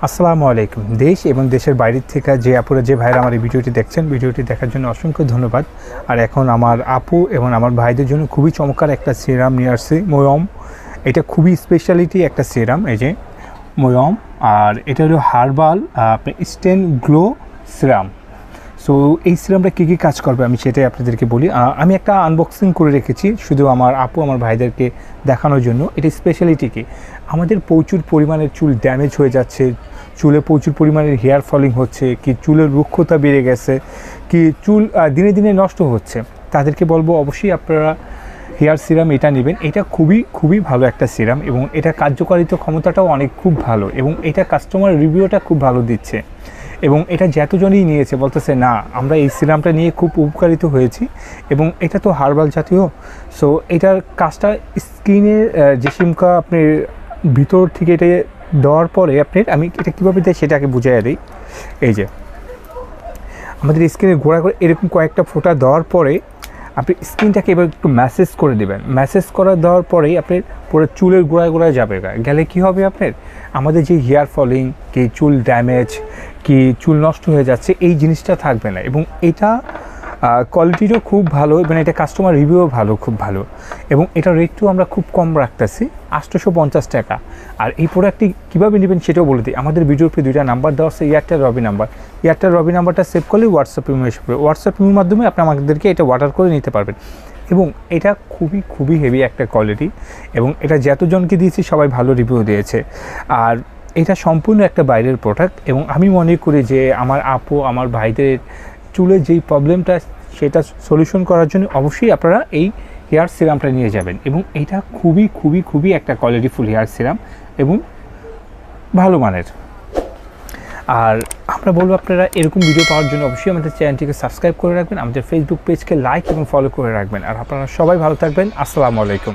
আসসালামু আলাইকুম। দেশ এবং দেশের বাইরের থেকে যে আপুরা যে ভাইরা আমার এই ভিডিওটি দেখছেন, ভিডিওটি দেখার জন্য অসংখ্য ধন্যবাদ। আর এখন আমার আপু এবং আমার ভাইদের জন্য খুবই চমৎকার একটা সিরাম নিয়ে আসছি, ময়ম। এটা খুবই স্পেশালিটি একটা সিরাম, এই যে ময়ম। আর এটা হলো হার্বাল আপনার ইনস্ট্যান্ট গ্লো সিরাম। সো এই সিরামটা কী কী কাজ করবে আমি সেটাই আপনাদেরকে বলি। আমি একটা আনবক্সিং করে রেখেছি শুধু আমার আপু আমার ভাইদেরকে দেখানোর জন্য। এটা স্পেশালিটি কি, আমাদের প্রচুর পরিমাণের চুল ড্যামেজ হয়ে যাচ্ছে, চুলে প্রচুর পরিমাণের হেয়ার ফলিং হচ্ছে, কি চুলের রুক্ষতা বেড়ে গেছে, কি চুল দিনে দিনে নষ্ট হচ্ছে, তাদেরকে বলবো অবশ্যই আপনারা হেয়ার সিরাম এটা নেবেন। এটা খুবই খুবই ভালো একটা সিরাম এবং এটা কার্যকারিতা ক্ষমতাটাও অনেক খুব ভালো এবং এটা কাস্টমার রিভিউটা খুব ভালো দিচ্ছে। এবং এটা যতজনই নিয়েছে বলতেছে না আমরা এই সিরামটা নিয়ে খুব উপকারিত হয়েছি। এবং এটা তো হার্বাল জাতীয়, সো এটার কাজটা স্কিনের যে সিমকা আপনি ভিতর থেকে এটা দেওয়ার পরে আমি এটা কীভাবে দেয় সেটা আগে বুঝাইয়া দিই। এই যে আমাদের স্কিনের গোড়া করে এরকম কয়েকটা ফোঁটা দেওয়ার পরে আপনি স্কিনটাকে এবার একটু ম্যাসেজ করে দেবেন। ম্যাসেজ করা দেওয়ার পরেই আপনার পুরো চুলের গোড়ায় গোড়ায় যাবে, গেলে কী হবে আপনার আমাদের যে হেয়ার ফলিং, কি চুল ড্যামেজ, কি চুল নষ্ট হয়ে যাচ্ছে, এই জিনিসটা থাকবে না। এবং এটা কোয়ালিটিটাও খুব ভালো এবং এটা কাস্টমার রিভিউও ভালো, খুব ভালো। এবং এটার রেটটাও আমরা খুব কম রাখতেছি, 850 টাকা। আর এই প্রোডাক্টটি কীভাবে নেবেন সেটাও বলে দিই। আমাদের ভিডিওর পরে 2টা নাম্বার দেওয়া আছে, এয়ারটেল রবি নাম্বার। এয়ারটেল রবি নাম্বারটা সেভ করলে হোয়াটসঅ্যাপ ইমো এসে পড়বে। হোয়াটসঅ্যাপ ইমোর মাধ্যমে আপনি আমাদেরকে এটা অর্ডার করে নিতে পারবেন। এবং এটা খুবই খুবই হেভি একটা কোয়ালিটি এবং এটা যতজনকে দিয়েছি সবাই ভালো রিভিউ দিয়েছে। আর এটা সম্পূর্ণ একটা বাইরের প্রোডাক্ট এবং আমি মনে করি যে আমার আপু আমার ভাইদের চুলের যেই প্রবলেমটা সেটা সলিউশন করার জন্য অবশ্যই আপনারা এই হেয়ার সিরামটা নিয়ে যাবেন। এবং এটা খুবই খুবই খুবই একটা কোয়ালিটিফুল হেয়ার সিরাম এবং ভালো মানের। আর আমরা বলবো আপনারা এরকম ভিডিও পাওয়ার জন্য অবশ্যই আমাদের চ্যানেলটিকে সাবস্ক্রাইব করে রাখবেন, আমাদের ফেসবুক পেজকে লাইক এবং ফলো করে রাখবেন। আর আপনারা সবাই ভালো থাকবেন। আসসালামু আলাইকুম।